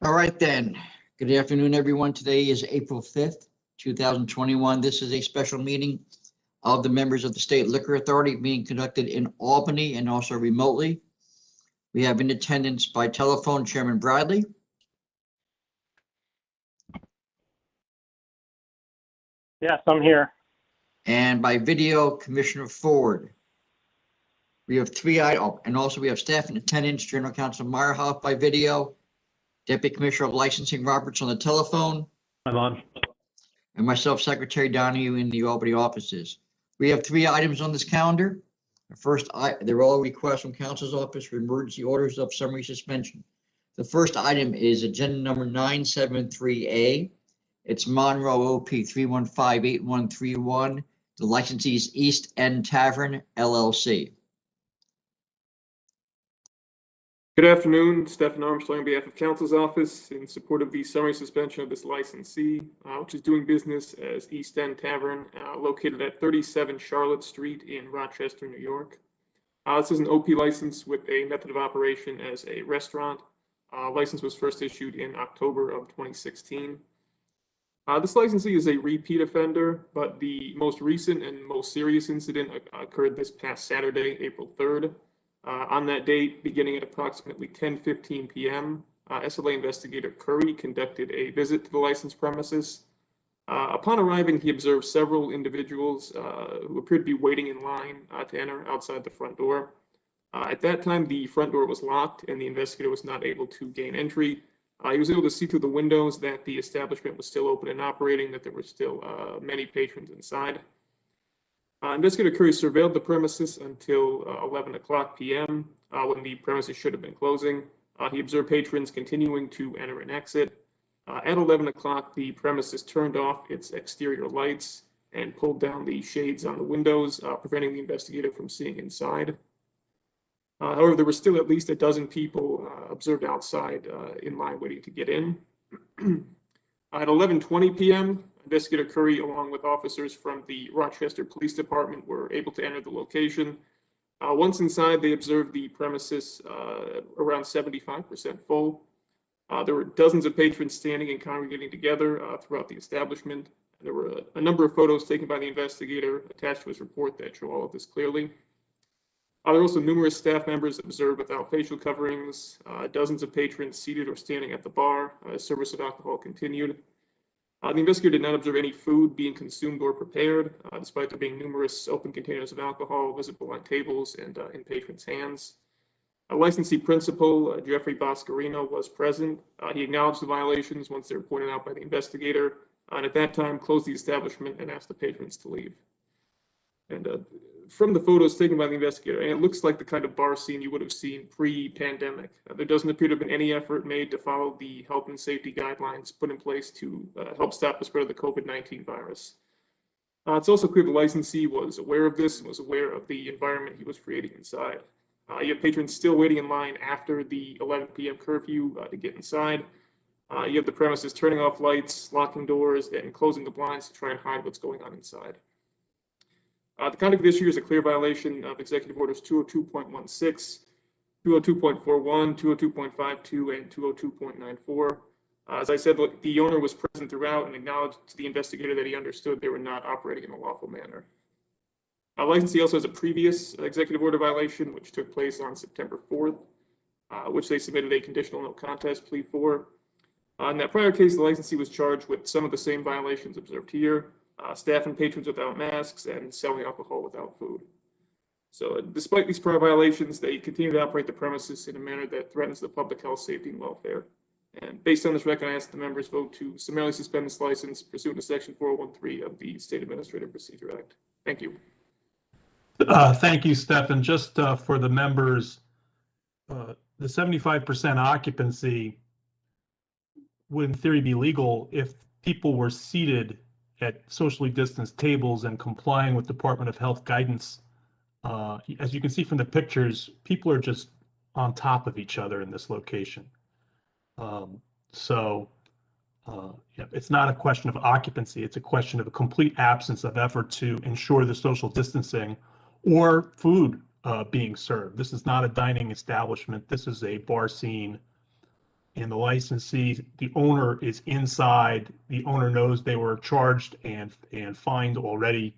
All right then. Good afternoon, everyone. Today is April 5th, 2021. This is a special meeting of the members of the State Liquor Authority being conducted in Albany and also remotely. We have in attendance by telephone Chairman Bradley. Yes, I'm here. And by video, Commissioner Ford. We have and also we have staff in attendance, General Counsel Meyerhoff by video, Deputy Commissioner of Licensing Roberts on the telephone. I'm on. And myself, Secretary Donahue, in the Albany offices. We have 3 items on this calendar. The first, they're all requests from Council's office for emergency orders of summary suspension. The first item is agenda number 973A. It's Monroe OP 3158131. The licensee is East End Tavern, LLC. Good afternoon, Stephen Armstrong on behalf of Council's office in support of the summary suspension of this licensee, which is doing business as East End Tavern, located at 37 Charlotte Street in Rochester, New York. This is an OP license with a method of operation as a restaurant. License was first issued in October of 2016. This licensee is a repeat offender, but the most recent and most serious incident occurred this past Saturday, April 3rd. On that date, beginning at approximately 10:15 p.m., SLA investigator Curry conducted a visit to the licensed premises. Upon arriving, he observed several individuals who appeared to be waiting in line to enter outside the front door. At that time, the front door was locked and the investigator was not able to gain entry. He was able to see through the windows that the establishment was still open and operating, that there were still many patrons inside. Investigator Curry surveilled the premises until 11 o'clock p.m. When the premises should have been closing. He observed patrons continuing to enter and exit. At 11 o'clock, the premises turned off its exterior lights and pulled down the shades on the windows, preventing the investigator from seeing inside. However, there were still at least a dozen people observed outside in line waiting to get in. At 11:20 p.m., Investigator Curry, along with officers from the Rochester Police Department, were able to enter the location. Once inside, they observed the premises around 75% full. There were dozens of patrons standing and congregating together throughout the establishment. There were a number of photos taken by the investigator attached to his report that show all of this clearly. There were also numerous staff members observed without facial coverings, dozens of patrons seated or standing at the bar as service of alcohol continued. The investigator did not observe any food being consumed or prepared, despite there being numerous open containers of alcohol visible on tables and in patrons' hands. A licensee principal, Jeffrey Boscarino, was present. He acknowledged the violations once they were pointed out by the investigator, and at that time closed the establishment and asked the patrons to leave. And from the photos taken by the investigator, it looks like the kind of bar scene you would have seen pre-pandemic. There doesn't appear to have been any effort made to follow the health and safety guidelines put in place to help stop the spread of the COVID-19 virus. It's also clear the licensee was aware of this and was aware of the environment he was creating inside. You have patrons still waiting in line after the 11 p.m. curfew to get inside. You have the premises turning off lights, locking doors, and closing the blinds to try and hide what's going on inside. The conduct this year is a clear violation of Executive Orders 202.16, 202.41, 202.52, and 202.94. As I said, the owner was present throughout and acknowledged to the investigator that he understood they were not operating in a lawful manner. Licensee also has a previous executive order violation, which took place on September 4th, which they submitted a conditional no contest plea for. In that prior case, the licensee was charged with some of the same violations observed here. Staff and patrons without masks, and selling alcohol without food. So despite these prior violations, they continue to operate the premises in a manner that threatens the public health, safety, and welfare. And based on this record, I ask the members vote to summarily suspend this license pursuant to Section 4013 of the State Administrative Procedure Act. Thank you. Thank you, Stephen. Just for the members, the 75% occupancy would in theory be legal if people were seated at socially distanced tables and complying with Department of Health guidance. As you can see from the pictures, people are just on top of each other in this location. It's not a question of occupancy, it's a question of a complete absence of effort to ensure the social distancing or food being served. This is not a dining establishment, this is a bar scene and the licensee, the owner is inside, the owner knows they were charged and fined already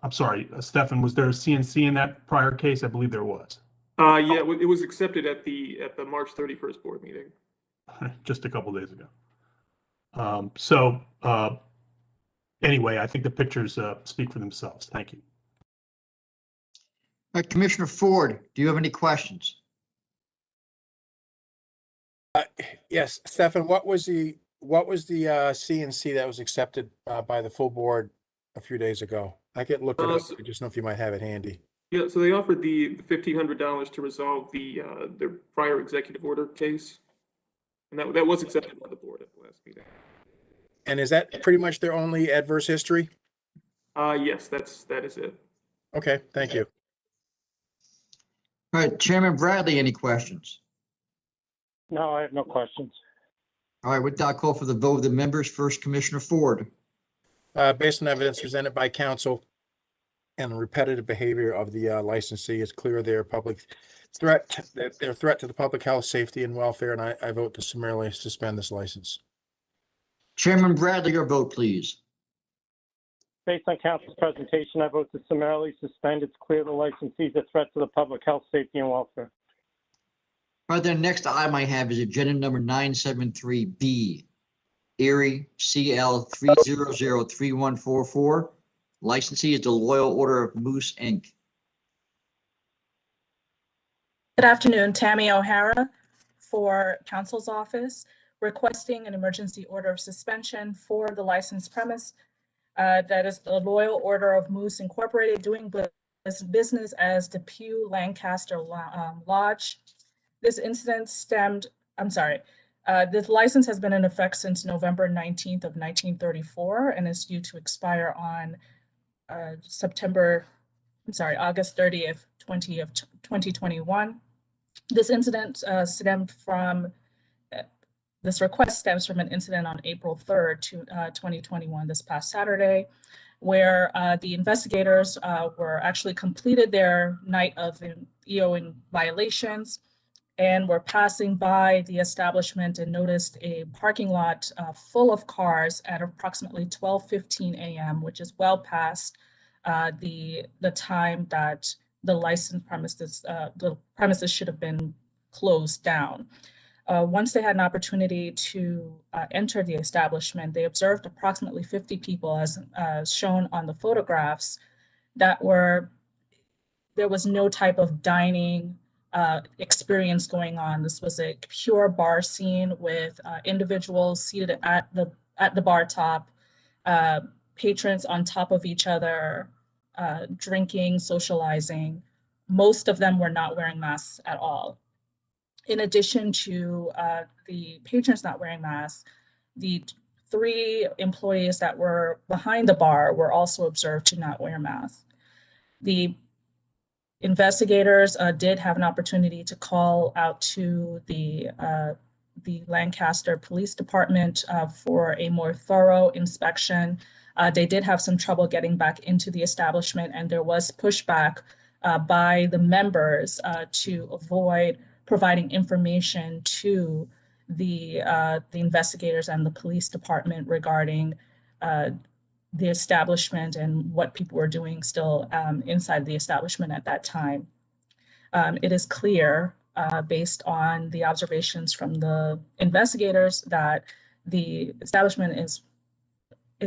I'm sorry, Stefan, was there a CNC in that prior case? I believe there was. Yeah, it was accepted at the March 31st board meeting. Just a couple days ago. Anyway, I think the pictures speak for themselves. Thank you. All right, Commissioner Ford, do you have any questions? Yes, Stefan, what was the CNC that was accepted by the full board a few days ago? I can look it up. I just know if you might have it handy. Yeah, so they offered the $1,500 to resolve their prior executive order case, and that was accepted by the board at the last meeting. And is that pretty much their only adverse history? Yes, that is it. Okay, thank you. All right, Chairman Bradley, any questions? No, I have no questions. All right, with that, I'll call for the vote of the members. First, Commissioner Ford. Based on evidence presented by counsel and the repetitive behavior of the licensee, it's clear their threat to the public health, safety, and welfare, and I vote to summarily suspend this license. Chairman Bradley, your vote, please. Based on council's presentation, I vote to summarily suspend. It's clear the licensee is a threat to the public health, safety, and welfare. All right, the next item I have is agenda number 973B, Erie CL 3003144. Licensee is the Loyal Order of Moose, Inc. Good afternoon, Tammy O'Hara for Council's Office, requesting an emergency order of suspension for the licensed premise. That is the Loyal Order of Moose Incorporated, doing business as Depew Lancaster Lodge. This incident this license has been in effect since November 19th of 1934 and is due to expire on August 30th, 2021. This incident this request stems from an incident on April 3rd, 2021, this past Saturday, where the investigators were actually completed their night of EOing violations and were passing by the establishment and noticed a parking lot full of cars at approximately 12:15 a.m., which is well past the time that the licensed premises should have been closed down. Once they had an opportunity to enter the establishment, they observed approximately 50 people, as shown on the photographs, there was no type of dining experience going on. This was a pure bar scene with individuals seated at the bar top, patrons on top of each other, drinking, socializing. Most of them were not wearing masks at all. In addition to the patrons not wearing masks, the 3 employees that were behind the bar were also observed to not wear masks. The investigators did have an opportunity to call out to the Lancaster Police Department for a more thorough inspection. They did have some trouble getting back into the establishment, and there was pushback by the members to avoid providing information to the investigators and the police department regarding the establishment and what people were doing still inside the establishment at that time. It is clear, based on the observations from the investigators, that the establishment is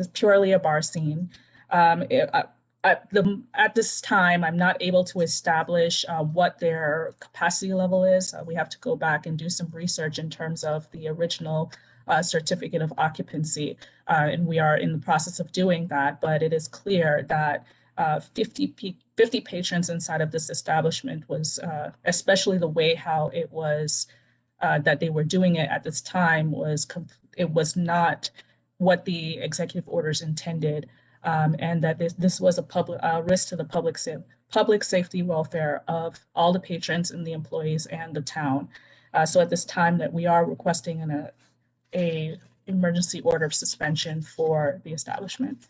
purely a bar scene. At this time, I'm not able to establish what their capacity level is. We have to go back and do some research in terms of the original certificate of occupancy, and we are in the process of doing that. But it is clear that 50 patrons inside of this establishment was, especially the way how it was that they were doing it at this time, it was not what the executive orders intended. And that this was a public risk to the public safety, welfare of all the patrons and the employees and the town. So at this time, that we are requesting an emergency order of suspension for the establishment.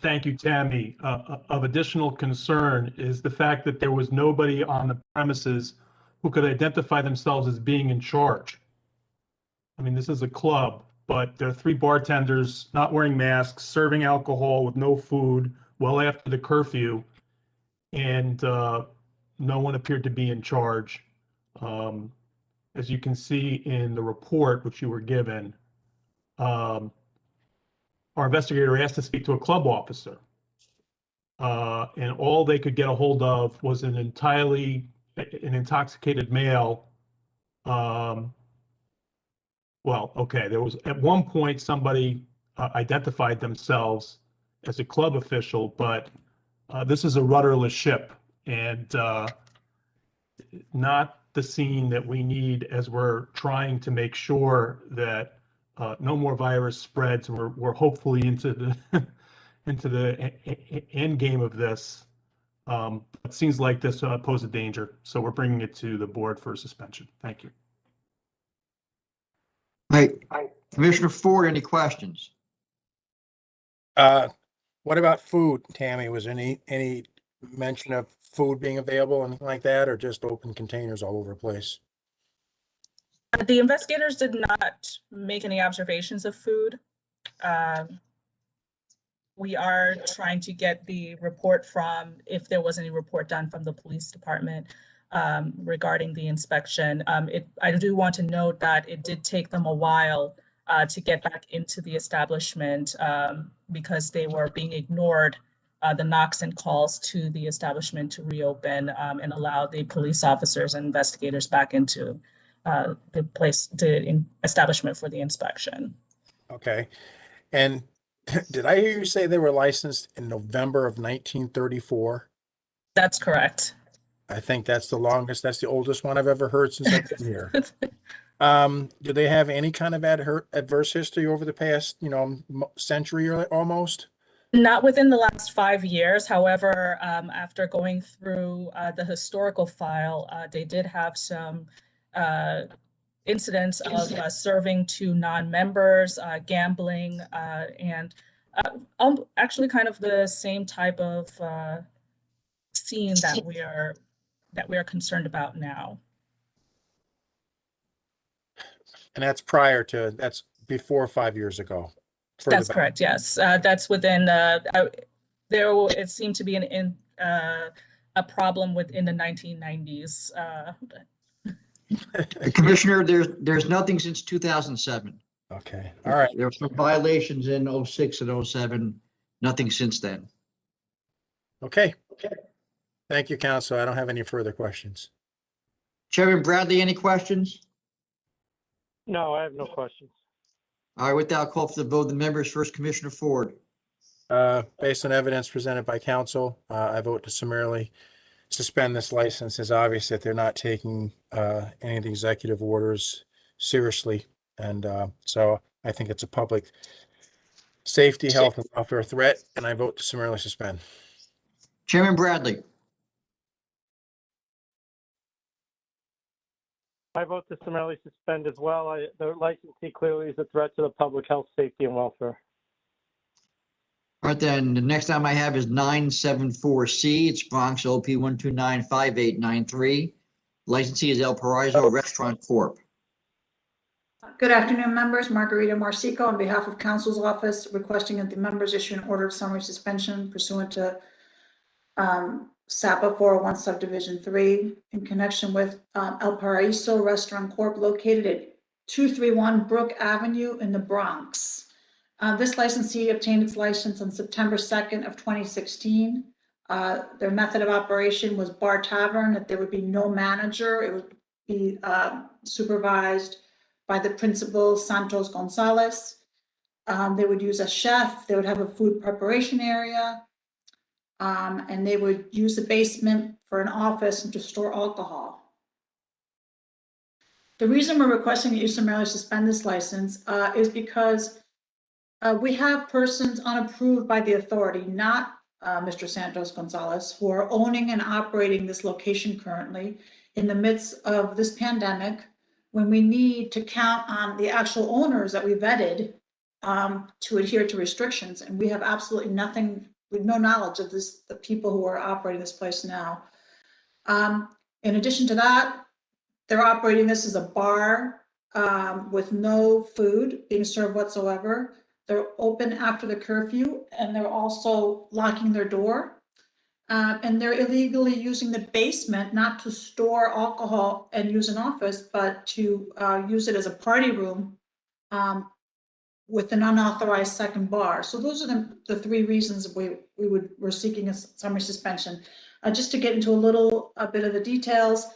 Thank you, Tammy. Of additional concern is the fact that there was nobody on the premises who could identify themselves as being in charge. I mean, this is a club, but there are 3 bartenders not wearing masks, serving alcohol with no food well after the curfew, and no one appeared to be in charge. As you can see in the report which you were given, our investigator asked to speak to a club officer. And all they could get a hold of was an intoxicated male. Well, okay, there was at one point somebody identified themselves as a club official, but this is a rudderless ship and not the scene that we need as we're trying to make sure that no more virus spreads. We're hopefully into the into the end game of this. It seems like this poses a danger, so we're bringing it to the board for suspension. Thank you. Right. Commissioner Ford, any questions? What about food, Tammy? Was any mention of food being available, anything like that, or just open containers all over the place? The investigators did not make any observations of food. We are trying to get the report from, if there was any report done from the police department regarding the inspection. I do want to note that it did take them a while to get back into the establishment because they were being ignored, the knocks and calls to the establishment to reopen and allow the police officers and investigators back into the establishment for the inspection. Okay. And did I hear you say they were licensed in November of 1934? That's correct. I think that's the longest, that's the oldest one I've ever heard since I've been here. Do they have any kind of adverse history over the past, century or almost? Not within the last 5 years. However, after going through the historical file, they did have some incidents of serving to non-members, gambling, and actually kind of the same type of scene that we are concerned about now. And that's before 5 years ago. That's correct. Yes, that's within. It seemed to be a problem within the 1990s. Commissioner, there's nothing since 2007. Okay, all right. There were some violations in 06 and 07, nothing since then. Okay. Thank you, counsel. I don't have any further questions. Chairman Bradley, any questions? No, I have no questions. All right, with that, I'll call for the vote of the members. First, Commissioner Ford. Based on evidence presented by counsel, I vote to summarily suspend this license. It's obvious that they're not taking any of the executive orders seriously. And so I think it's a public safety, health, and welfare threat, and I vote to summarily suspend. Chairman Bradley. I vote to summarily suspend as well. The licensee clearly is a threat to the public health, safety, and welfare. All right, then the next item I have is 974C. It's Bronx OP 1295893. Licensee is El Paraiso Restaurant Corp. Good afternoon, members. Margarita Marsico on behalf of counsel's office requesting that the members issue an order of summary suspension pursuant to SAPA 401 Subdivision 3 in connection with El Paraiso Restaurant Corp. located at 231 Brook Avenue in the Bronx. This licensee obtained its license on September 2nd of 2016. Their method of operation was bar tavern, that there would be no manager. It would be supervised by the principal, Santos Gonzalez. They would use a chef. They would have a food preparation area. And they would use the basement for an office and to store alcohol. The reason we're requesting that you summarily suspend this license is because we have persons unapproved by the authority, not Mr. Santos Gonzalez, who are owning and operating this location currently in the midst of this pandemic, when we need to count on the actual owners that we vetted to adhere to restrictions. And we have absolutely nothing, with no knowledge of the people who are operating this place now. In addition to that, They're operating this as a bar with no food being served whatsoever. They're open after the curfew, and they're also locking their door. And they're illegally using the basement not to store alcohol and use an office, but to use it as a party room with an unauthorized second bar. So those are the three reasons we're seeking a summary suspension. Just to get into a bit of the details,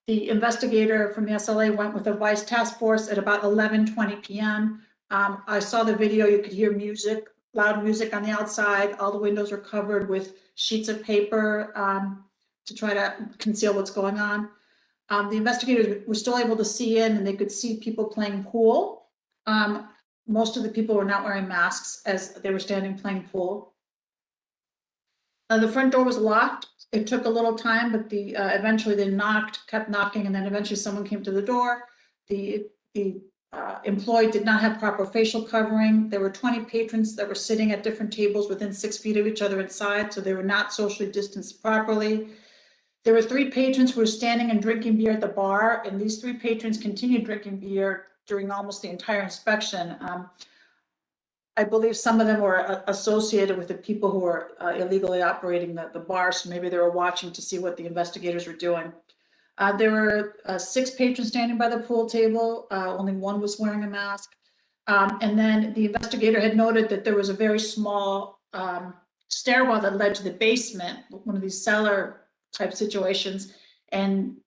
the investigator from the SLA went with a vice task force at about 11:20 p.m. I saw the video. You could hear music, loud music on the outside. All the windows were covered with sheets of paper to try to conceal what's going on. The investigators were still able to see in, and they could see people playing pool. Most of the people were not wearing masks as they were standing playing pool. The front door was locked. It took a little time, but eventually they kept knocking, and then eventually someone came to the door. The employee did not have proper facial covering. There were 20 patrons that were sitting at different tables within 6 feet of each other inside, so they were not socially distanced properly. There were 3 patrons who were standing and drinking beer at the bar, and these 3 patrons continued drinking beer during almost the entire inspection. I believe some of them were associated with the people who were illegally operating the bar, so maybe they were watching to see what the investigators were doing. There were 6 patrons standing by the pool table. Only 1 was wearing a mask. And then the investigator had noted that there was a very small stairwell that led to the basement, one of these cellar type situations. And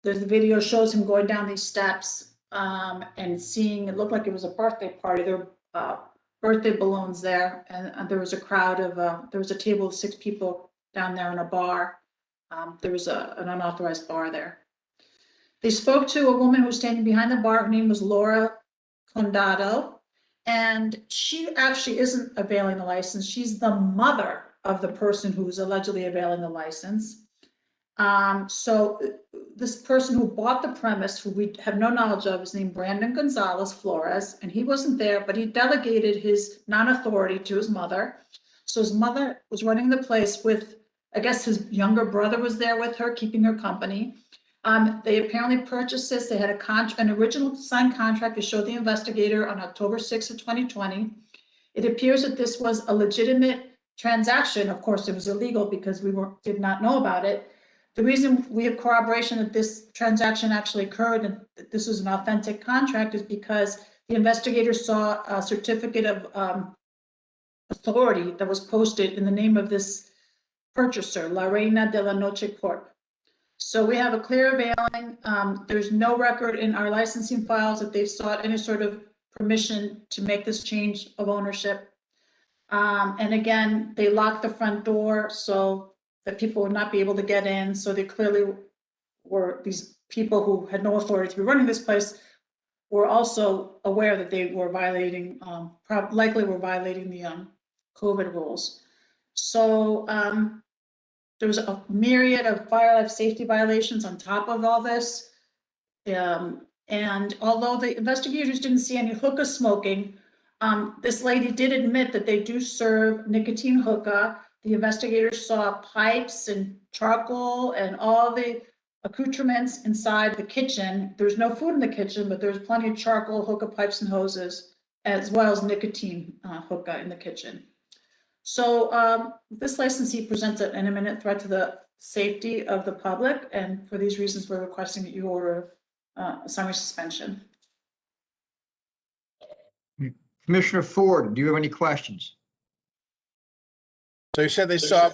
the video shows him going down these steps and seeing, it looked like it was a birthday party. There were birthday balloons there, and there was a crowd of, there was a table of 6 people down there in a bar. There was an unauthorized bar there. They spoke to a woman who was standing behind the bar. Her name was Laura Condado, and she actually isn't availing the license. She's the mother of the person who was allegedly availing the license. So this person who bought the premise, who we have no knowledge of, is named Brandon Gonzalez Flores, and he wasn't there, but he delegated his non-authority to his mother. So his mother was running the place with, I guess his younger brother was there with her, keeping her company. They apparently purchased this. They had an original signed contract to show the investigator on October 6th of 2020. It appears that this was a legitimate transaction. Of course, it was illegal because we did not know about it. The reason we have corroboration that this transaction actually occurred and that this was an authentic contract is because the investigators saw a certificate of authority that was posted in the name of this purchaser, La Reina de la Noche Corp. So we have a clear availing. There's no record in our licensing files that they've sought any sort of permission to make this change of ownership. And again, they locked the front door so that people would not be able to get in. So they clearly were, these people who had no authority to be running this place were also aware that they were violating, likely were violating the COVID rules. So there was a myriad of fire life safety violations on top of all this. And although the investigators didn't see any hookah smoking, this lady did admit that they do serve nicotine hookah. The investigators saw pipes and charcoal and all the accoutrements inside the kitchen. There's no food in the kitchen, but there's plenty of charcoal, hookah pipes and hoses, as well as nicotine hookah in the kitchen. So this licensee presents an imminent threat to the safety of the public, and for these reasons, we're requesting that you order a summary suspension. Commissioner Ford, do you have any questions? So you said they saw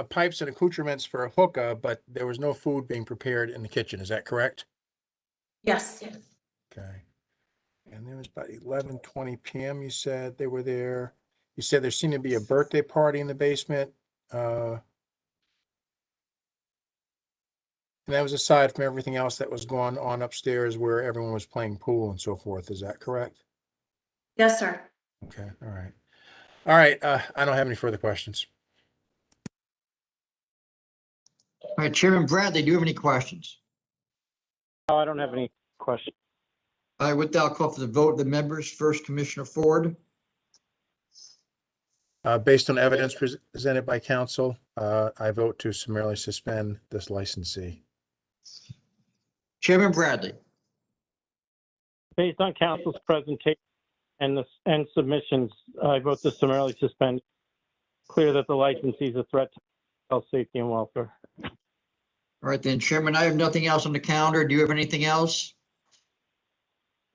pipes and accoutrements for a hookah, but there was no food being prepared in the kitchen. Is that correct? Yes. Okay. And there was about 11:20 p.m. You said they were there. You said there seemed to be a birthday party in the basement. And that was aside from everything else that was going on upstairs where everyone was playing pool and so forth. Is that correct? Yes, sir. Okay. All right. All right. I don't have any further questions. All right, Chairman Bradley, do you have any questions? No, I don't have any questions. All right, with that, I'll call for the vote of the members. First, Commissioner Ford. Based on evidence presented by counsel, I vote to summarily suspend this licensee. Chairman Bradley. Based on council's presentation and submissions, I vote to summarily suspend. Clear that the licensee is a threat to health, safety, and welfare. All right, then, Chairman, I have nothing else on the calendar. Do you have anything else?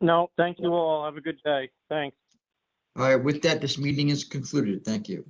No, thank you all. Have a good day. Thanks. All right, with that, this meeting is concluded. Thank you.